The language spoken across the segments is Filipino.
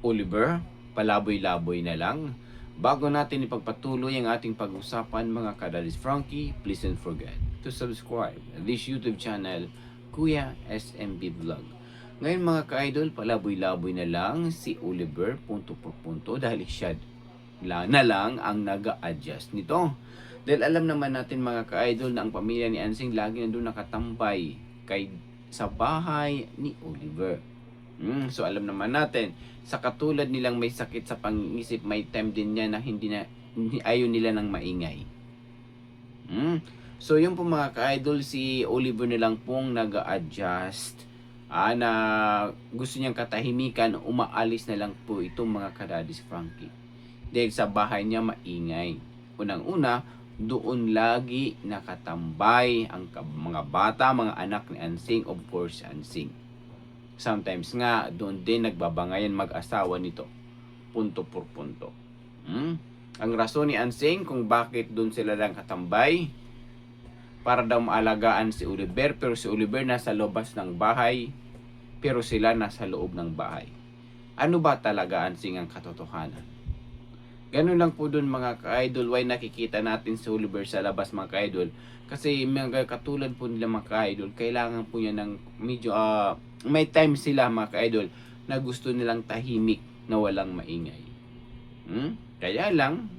Oliver, palaboy-laboy na lang. Bago natin ipagpatuloy ang ating pag-usapan mga kadadis Frankie, please don't forget to subscribe this YouTube channel, Kuya SMB Vlog. Ngayon mga ka-idol, palaboy-laboy na lang si Oliver punto por punto dahil siya na lang ang nag-a-adjust nito. Dahil alam naman natin mga ka-idol na ang pamilya ni Ansing lagi nandun nakatambay sa bahay ni Oliver. So alam naman natin, sa katulad nilang may sakit sa pang-iisip, may time din niya na ayaw nila ng maingay. So yun po mga ka-idol, si Oliver nilang pong nag-a-adjust na gusto niyang katahimikan, umaalis na lang po itong mga kadadis Frankie. Dahil sa bahay niya maingay. Unang-una, doon lagi nakatambay ang mga bata, mga anak ni Ansing, of course Ansing. Sometimes nga, doon din nagbabangayan mag-asawa nito. Punto por punto. Ang rason ni Ansing kung bakit doon sila lang katambay, para daw maalagaan si Oliver, pero si Oliver nasa lobas ng bahay, pero sila nasa loob ng bahay. Ano ba talaga Ansing ang katotohanan? Ganun lang po doon mga ka-idol. Why nakikita natin si Oliver sa labas mga ka-idol? Kasi mga katulad po nila mga ka-idol, kailangan po niya ng medyo may time sila mga ka-idol na gusto nilang tahimik na walang maingay. Kaya lang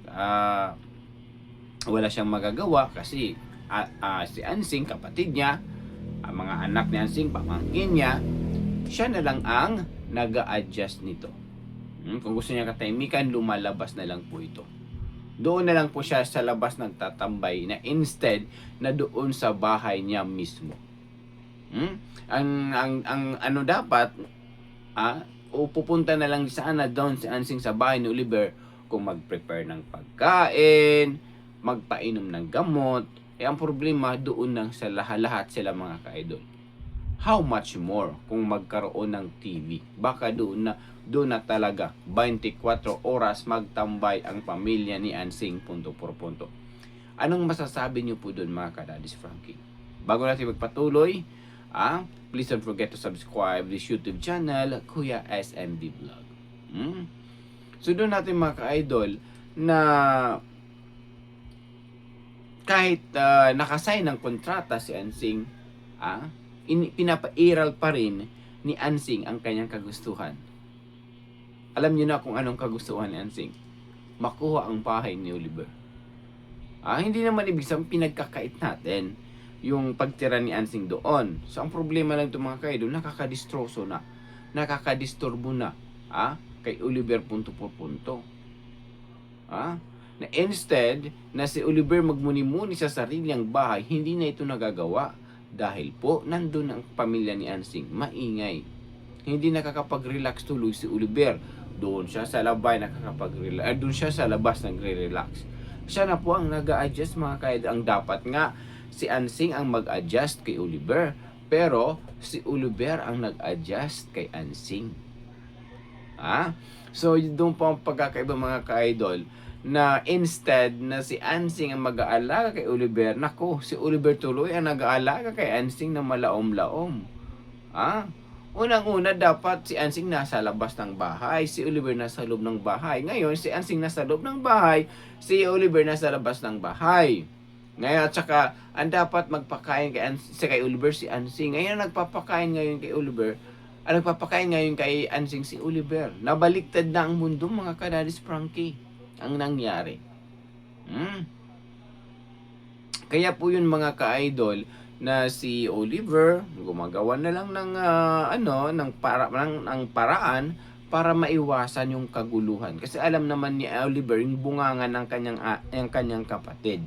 wala siyang magagawa kasi si Ansing, kapatid niya, ang mga anak ni Ansing, pamangkin niya, siya na lang ang nag-a-adjust nito. Kung gusto niya katahimikan, lumalabas na lang po ito. Doon na lang po siya sa labas nagtatambay na instead na doon sa bahay niya mismo. Ang ano dapat, o pupunta na lang sana doon si Ansing sa bahay ni Oliver kung mag-prepare ng pagkain, magpainom ng gamot. Ang problema doon lang sa lahat sila mga ka-idol. How much more kung magkaroon ng TV? Baka doon na talaga 24 oras magtambay ang pamilya ni Ansing punto por punto. Anong masasabi niyo po doon mga kadadis Frankie? Bago natin magpatuloy, please don't forget to subscribe this YouTube channel, Kuya SMB Vlog. So doon natin mga ka-idol na kahit nakasign ng kontrata si Ansing, pinapairal pa rin ni Ansing ang kanyang kagustuhan. Alam niyo na kung anong kagustuhan ni Ansing? Makuha ang bahay ni Oliver. Hindi naman ibig sabihin pinagkakait natin yung pagtira ni Ansing doon. So ang problema lang ito mga kaidol, nakakadistroso na, nakakadisturbo na kay Oliver punto por punto. Na instead na si Oliver magmuni-muni sa sariling bahay, hindi na ito nagagawa. Dahil po, nandun ang pamilya ni Ansing, maingay. Hindi nakakapag-relax tuloy si Oliver. Doon siya sa labay nakakapag-relax. Doon siya sa labas nagre-relax. Siya na po ang nag-a-adjust mga kaid. Ang dapat nga, si Ansing ang mag-adjust kay Oliver. Pero, si Oliver ang nag-adjust kay Ansing. So, doon po ang pagkakaiba mga ka-idol, na instead na si Ansing ang mag-aalaga kay Oliver, nako, si Oliver tuloy ang nag-aalaga kay Ansing na malaom-laom. Unang-una dapat si Ansing nasa labas ng bahay, si Oliver nasa loob ng bahay. Ngayon, si Ansing nasa loob ng bahay, si Oliver nasa labas ng bahay. Ngayon, at saka, ang dapat magpakain kay Oliver si Ansing. Ngayon, nagpapakain ngayon kay Oliver, nagpapakain ngayon kay Ansing si Oliver. Nabaliktad na ang mundo mga kadadis Frankie. Ang nangyari. Kaya po yun mga ka-idol na si Oliver gumagawa na lang ng paraan para maiwasan yung kaguluhan. Kasi alam naman ni Oliver yung bunganga ng kanyang kapatid.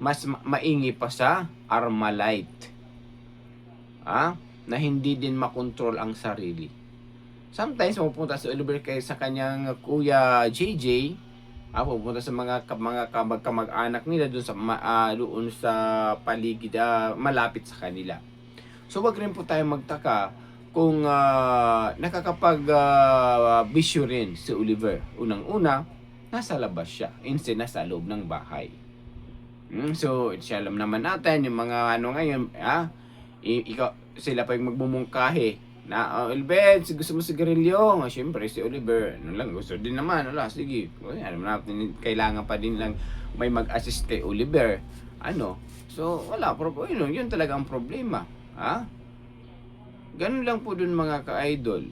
Mas maingi pa sa Armalite. Na hindi din makontrol ang sarili. Sometimes pupunta si Oliver sa kanyang kuya JJ, pupunta sa mga kamag-anak nila doon sa paligid malapit sa kanila. So wag rin po tayo magtaka kung nakakapag-bisyo rin si Oliver. Unang-una, nasa labas siya, instead nasa loob ng bahay. So siya alam naman natin yung mga ngayon, sila pa yung magbumungkahe Oliver, gusto mo sigarilyo? Siyempre, si Oliver, ano lang, gusto din naman. Ala, sige. Alam natin, kailangan pa din lang may mag-assist kay Oliver. So, wala, yun talaga ang problema. Ganun lang po dun mga ka-idol.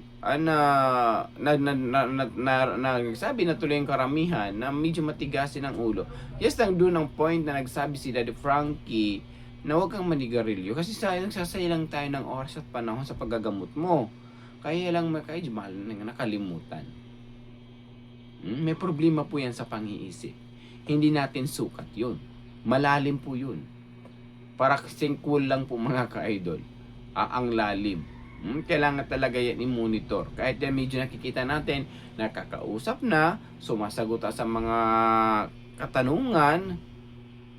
Nagsabi na tuloy yung karamihan na medyo matigasin ang ulo. Just lang dun ang point na nagsabi si Daddy Frankie na huwag kang manigarilyo kasi nagsasayang tayo ng oras at panahon sa paggagamot mo. Kaya lang mahal na nakalimutan. May problema po yan sa pang-iisip. Hindi natin sukat yun. Malalim po yun. Para kasing cool lang po mga ka-idol. Ang lalim. Kailangan talaga yan i-monitor. Kahit yan medyo nakikita natin, nakakausap na, sumasagot sa mga katanungan,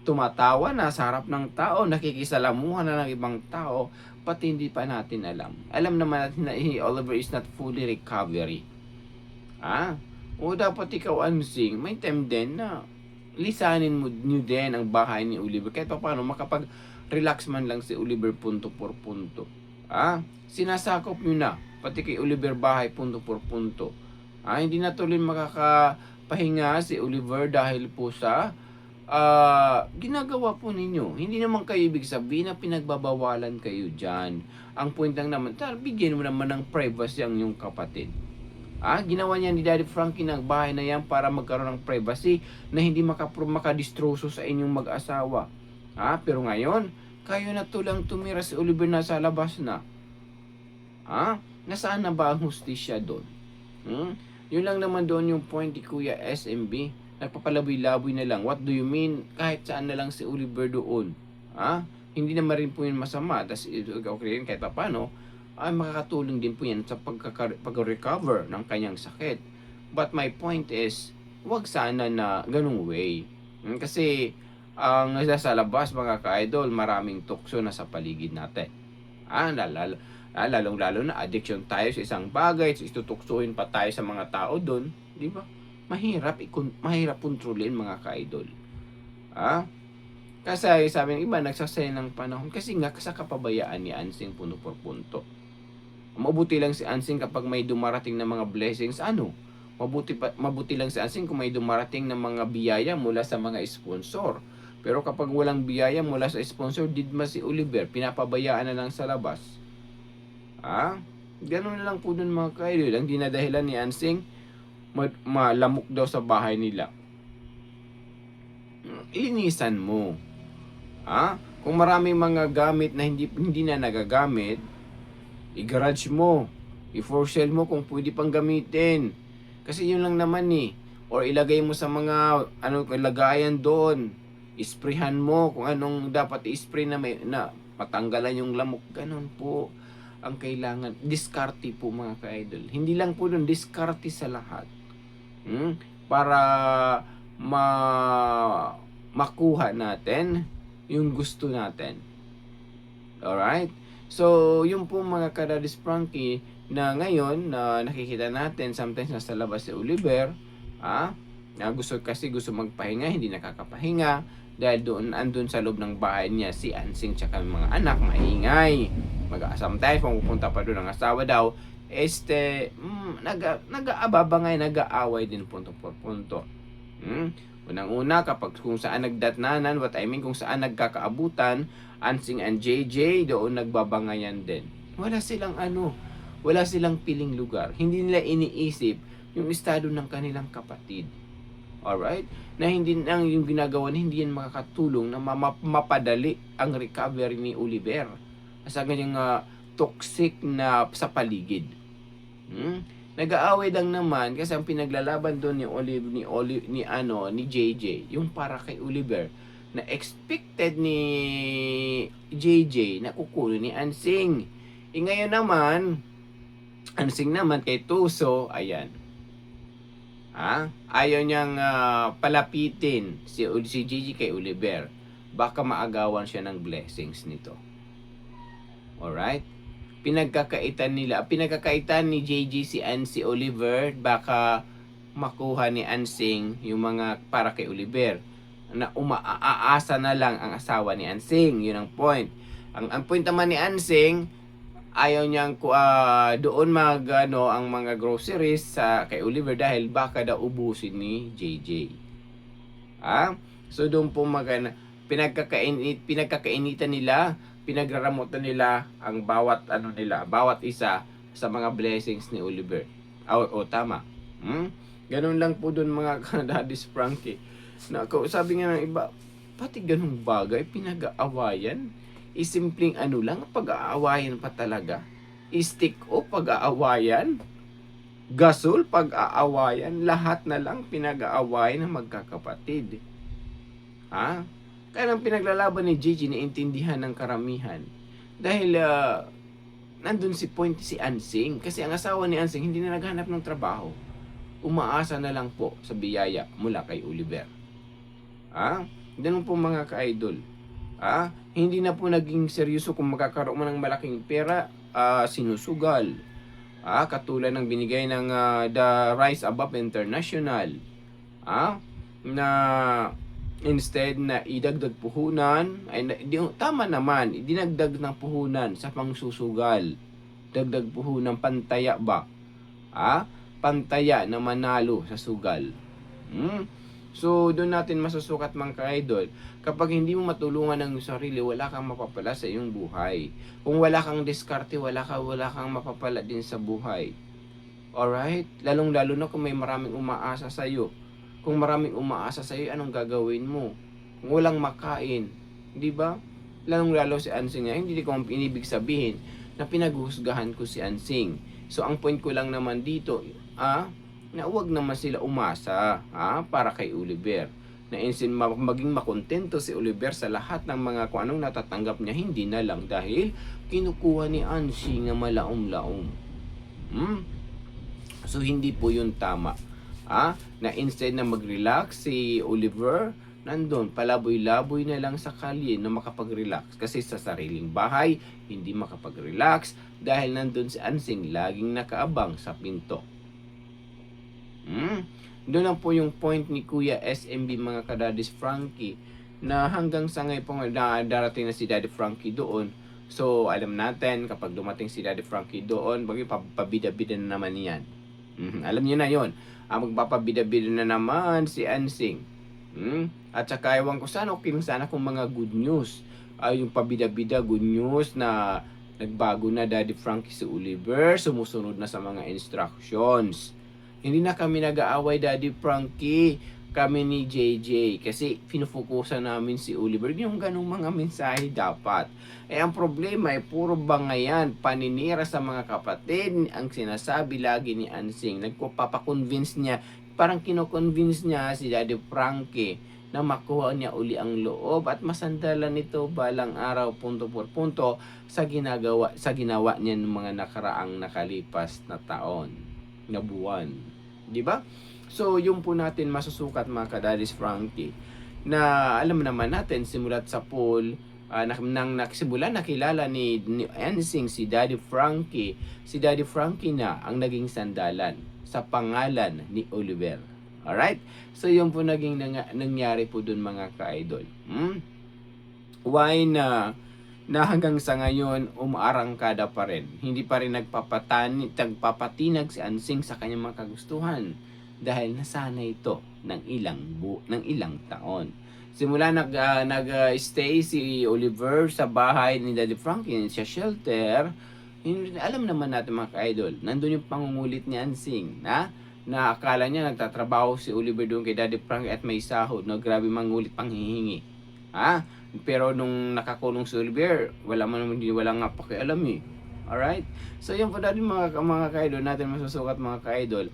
tumatawa na sa harap ng tao, nakikisalamuhan na ng ibang tao, pati hindi pa natin alam. Alam naman natin na Oliver is not fully recovery. O dapat ikaw, Ansing, may time din na lisanin mo nyo din ang bahay ni Oliver. Kahit pa paano, makapag-relax man lang si Oliver punto por punto. Sinasakop nyo na, pati kay Oliver bahay punto por punto. Hindi na tuloy makakapahinga si Oliver dahil po sa ginagawa po ninyo. Hindi naman kayo ibig sabihin na pinagbabawalan kayo dyan. Ang point lang naman, bigyan mo naman ng privacy ang yung kapatid. Ginawa niya ni Daddy Frankie ng bahay na yan para magkaroon ng privacy na hindi makadistroso sa inyong mag-asawa. Pero ngayon, kayo na tulang tumira si Oliver na sa labas na. Nasaan na ba ang hustisya doon? Yun lang naman doon yung point ni Kuya SMB. Nagpapalaboy-laboy na lang. What do you mean? Kahit saan na lang si Oliver doon. Hindi naman rin po yun masama. Tas, okay, kahit pa paano, makakatulong din po yan sa pag-recover ng kanyang sakit. But my point is, wag sana na ganung way. Kasi, ang nasa labas mga ka-idol, maraming tukso na sa paligid natin. Lalong-lalo na addiction tayo sa isang bagay, tutuksuin pa tayo sa mga tao doon, di ba? Mahirap kontrolin mga ka-idol. Kasi sabi ng iba, nagsasayang ng panahon kasi nga sa kapabayaan ni Ansing punto por punto. Mabuti lang si Ansing kapag may dumarating na mga blessings, mabuti lang si Ansing kung may dumarating na mga biyaya mula sa mga sponsor. Pero kapag walang biyaya mula sa sponsor, didma si Oliver, pinapabayaan na lang sa labas. Ganun na lang po dun mga ka-idol. Ang dinadahilan ni Ansing, malamok daw sa bahay nila. Linisan mo. Kung maraming mga gamit na hindi na nagagamit, i-garage mo. I-for sale mo kung pwede pang gamitin. Kasi yun lang naman Or ilagay mo sa mga lagayan doon. Isprayhan mo kung anong dapat i-spray na matanggalan yung lamok. Ganun po ang kailangan. Diskarte po mga ka-idol. Hindi lang po doon, diskarte sa lahat. Para makuha natin yung gusto natin. Alright? So, yung po mga ka-Daddy's Frankie na ngayon na nakikita natin sometimes nasa labas si Oliver, na gusto magpahinga, hindi nakakapahinga dahil andun sa loob ng bahay niya si Ansing tsaka mga anak, maingay. Sometimes pupunta pa doon ang asawa daw, nag-aababangay, nag-aaway din punto por punto. Unang-una, kung saan nagdatnanan, kung saan nagkakaabutan, Ansing and JJ, doon nagbabangayan din. Wala silang piling lugar. Hindi nila iniisip yung estado ng kanilang kapatid. Alright? Na hindi nang yung ginagawa, hindi yan makakatulong na mapadali ang recovery ni Oliver. Sa ganyang toxic na sa paligid. Nag-aaway lang naman kasi ang pinaglalaban doon ni JJ, yung para kay Oliver na expected ni JJ na kukunin ni Ansing. Ngayon naman, Ansing naman kay Tuso, ayan. Ayaw niyang palapitin si JJ kay Oliver. Baka maagawan siya ng blessings nito. Alright? Pinagkakaitan ni JJ si Oliver, baka makuha ni Ansing yung mga para kay Oliver na umaasa na lang ang asawa ni Ansing. Yun ang point. Ang point naman ni Ansing, ayaw niyang doon ang mga groceries sa kay Oliver dahil baka daw ubusin ni JJ. So doon po pinagkakainitan nila, pinagraramutan nila ang bawat isa sa mga blessings ni Oliver. Tama. Ganun lang po doon mga Daddy's Frankie. Sabi nga ng iba, pati ganung bagay pinag-aawayan. Simpleng lang, pag-aawayan pa talaga. Stick o pag-aawayan. Gasol pag-aawayan. Lahat na lang pinag-aawayan ng magkakapatid. Kaya ang pinaglalaban ni Gigi naintindihan ng karamihan. Dahil nandun si Ansing. Kasi ang asawa ni Ansing hindi na naghanap ng trabaho. Umaasa na lang po sa biyaya mula kay Oliver. Ganun po mga ka-idol. Hindi na po naging seryoso kung magkakaroon mo ng malaking pera, sinusugal. Katulad ng binigay ng The Rise Above International. Na instead na idagdag puhunan, tama naman, idinagdag ng puhunan sa pangsusugal. Dagdag puhunan, pantaya ba? Pantaya na manalo sa sugal. So, doon natin masusukat mga ka-idol. Kapag hindi mo matulungan ang sarili, wala kang mapapala sa iyong buhay. Kung wala kang diskarte, wala kang mapapala din sa buhay. Alright? Lalong-lalo na kung may maraming umaasa sa iyo. Kung maraming umaasa sa iyo, anong gagawin mo? Kung walang makain, di ba? Lalong-lalo si Ansing nga, hindi ko inibig sabihin na pinaghusgahan ko si Ansing. So, ang point ko lang naman dito, na huwag naman sila umasa para kay Oliver. Na insin maging makontento si Oliver sa lahat ng mga kung anong natatanggap niya, hindi na lang dahil kinukuha ni Ansing na malaom-laom. So hindi po yun tama. Na instead na mag-relax si Oliver, nandun, palaboy-laboy na lang sa kalye na makapag-relax. Kasi sa sariling bahay, hindi makapag-relax dahil nandun si Ansing laging nakaabang sa pinto. Doon lang po yung point ni Kuya SMB mga ka-Daddy's Frankie na hanggang sa ngayon po darating na si Daddy Frankie doon. So alam natin kapag dumating si Daddy Frankie doon, pabida-bida na naman yan. Alam niyo na yon. Magpapabida-bida na naman si Ansing. At saka ewan ko sana kung mga good news. Yung pabida-bida good news na nagbago na Daddy Frankie si Oliver, sumusunod na sa mga instructions. Hindi na kami nag-aaway Daddy Frankie, kami ni JJ kasi pinufokusan namin si Oliver yung ganung mga mensahe dapat. Ang problema ay puro bangayan, paninira sa mga kapatid ang sinasabi lagi ni Ansing. Nagpapakonvince niya, parang kino-convince niya si Daddy Frankie na makuha niya uli ang loob at masandalan nito balang araw punto por punto sa ginawa niya ng mga nakaraang nakalipas na taon, na buwan. Di ba? So, yung po natin masusukat mga ka-Daddy's Frankie na alam naman natin simulat sa pool nang nakilala ni Ansing si Daddy Frankie. Si Daddy Frankie na ang naging sandalan sa pangalan ni Oliver. Alright? So, yung po naging nangyari po dun mga ka-idol. Why na hanggang sa ngayon umaarangkada pa rin. Hindi pa rin nagpapatinag si Ansing sa kanyang mga kagustuhan dahil nasanay ito ng ilang taon. Simula nag-stay si Oliver sa bahay ni Daddy Frankie sa shelter, alam naman natin mga ka-idol, nandun yung pangungulit ni Ansing na akala niya nagtatrabaho si Oliver doon kay Daddy Frankie at may sahod na grabe mangulit panghihingi. Pero nung nakakulong si Oliver, wala nga pakialam eh. Alright? So yung po natin mga ka-idol natin masusukat mga ka-idol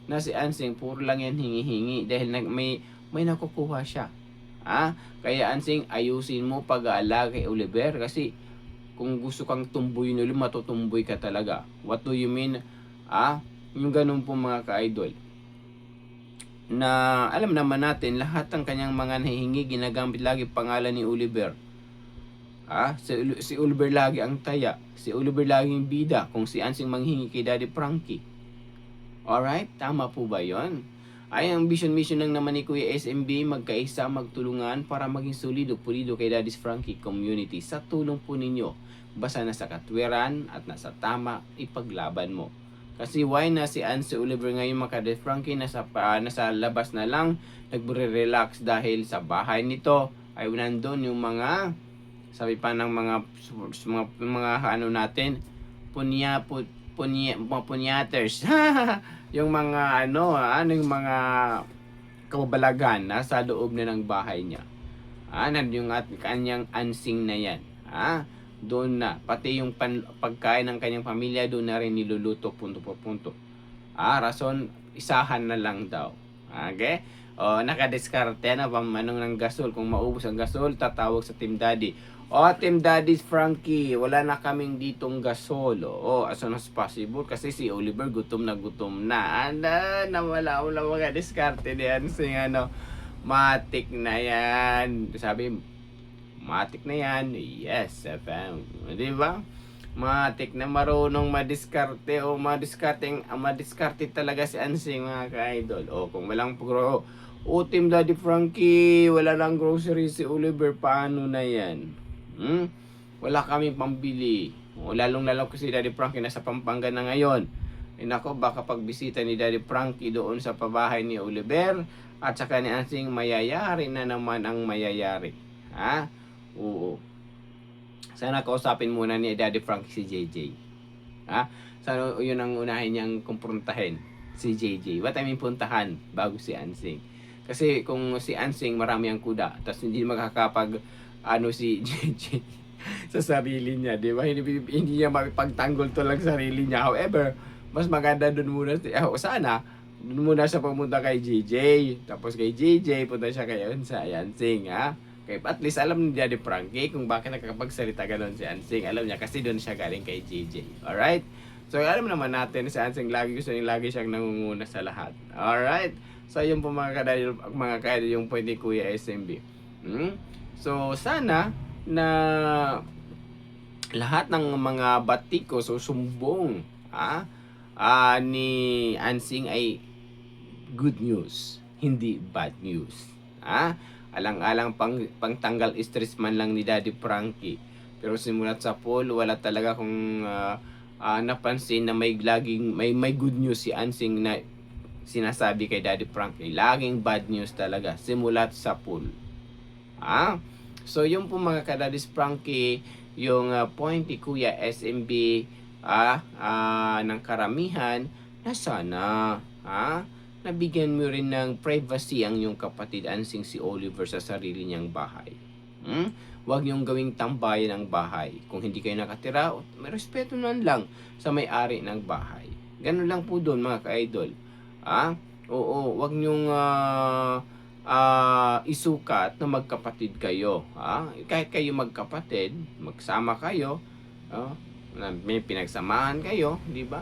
na si Ansing puro lang yan hingi-hingi dahil may nakukuha siya. Kaya Ansing, ayusin mo pag-aalaga kay Oliver kasi kung gusto kang tumbuyin ulit, matutumboy ka talaga. What do you mean? Yung ganun po mga ka-idol. Na alam naman natin lahat ng kanyang mga nahihingi ginagamit lagi pangalan ni Oliver. Si Oliver lagi ang taya, si Oliver lagi ang bida kung si Ansing manghingi kay Daddy Frankie. Alright, tama po ba 'yon? Ay, ang mission lang naman ni Kuya SMB, magkaisa, magtulungan para maging solido, pulido kay Daddy's Frankie community. Sa tulong po ninyo, basta nasa katwiran at nasa tama, ipaglaban mo. Kasi why na si Anse Oliver ngayon mga Daddy's Frankie, nasa labas na lang, nagre-relax dahil sa bahay nito ay nandun yung mga, sabi pa ng mga ano natin, mga punyaters. Yung mga yung mga kababalagan nasa loob na ng bahay niya. Yung kanyang ansing na yan. Doon na. Pati yung pagkain ng kanyang pamilya, doon na rin niluluto punto por punto. Rason, isahan na lang daw. Okay? Nakadiskarte na anong ng gasol. Kung maubos ang gasol, tatawag sa Team Daddy. Team Daddy's Frankie, wala na kaming ditong gasol. As soon as possible. Kasi si Oliver gutom na. Nawala mga diskarte diyan. Matik na yan. Sabi, matik na yan. Yes, FM. Di ba? Matik na marunong madiskarte. Madiskarte talaga si Ansing mga ka-idol. Kung walang Team Daddy Frankie, wala lang grocery si Oliver. Paano na yan? Wala kaming pambili. Lalong kasi Daddy Frankie nasa Pampanga na ngayon. Nako, baka pagbisita ni Daddy Frankie doon sa pabahay ni Oliver at saka ni Ansing, mayayari na naman ang mayayari. Oo. Sana kausapin muna ni Daddy Frankie si JJ. Sana yun ang unahin niyang kumprontahin, si JJ. What I mean, puntahan bago si Ansing. Kasi kung si Ansing marami ang kuda, tapos hindi makakapag si JJ sa sarili niya, di ba? Hindi niya mapagtanggol to lang sarili niya. However, mas maganda doon muna sana doon muna siya pumunta kay JJ, tapos kay JJ punta siya kay Ansing, kaya at least alam ni Daddy Frankie kung bakit nakakapagsalita gano'n si Ansing. Alam niya kasi doon siya galing kay JJ. Alright? So alam naman natin si Ansing lagi siyang nangunguna sa lahat. Alright? So yun po mga kadayol yung point ni Kuya SMB. So, sana na lahat ng mga batiko susumbong ni Ansing ay good news, hindi bad news. Alang-alang pangtanggal stress man lang ni Daddy Frankie. Pero simulat sa poll, wala talaga kung napansin na may good news si Ansing na sinasabi kay Daddy Frankie. Laging bad news talaga simulat sa poll. So yung po mga kadadis Frankie, yung point ni Kuya SMB ng karamihan na sana nabigyan mo rin ng privacy ang yung kapatid Ansing si Oliver sa sarili niyang bahay. Huwag niyong gawing tambayan ng bahay. Kung hindi kayo nakatira, may respeto nan lang sa may-ari ng bahay. Ganun lang po doon mga ka-idol. Huwag niyong isukat na magkapatid kayo. Kahit kayo magkapatid, magsama kayo, may pinagsamahan kayo, di ba?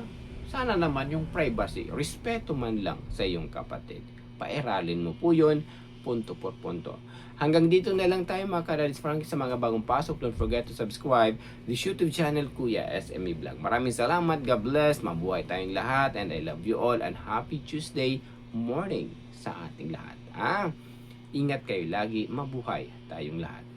Sana naman yung privacy, respeto man lang sa iyong kapatid. Pairalin mo po yun, punto por punto. Hanggang dito na lang tayo mga kadadis Frankie sa mga bagong pasok. Don't forget to subscribe this YouTube channel Kuya SME Vlog. Maraming salamat, God bless, mabuhay tayong lahat, and I love you all, and happy Tuesday morning sa ating lahat. Ingat kayo lagi, mabuhay tayong lahat.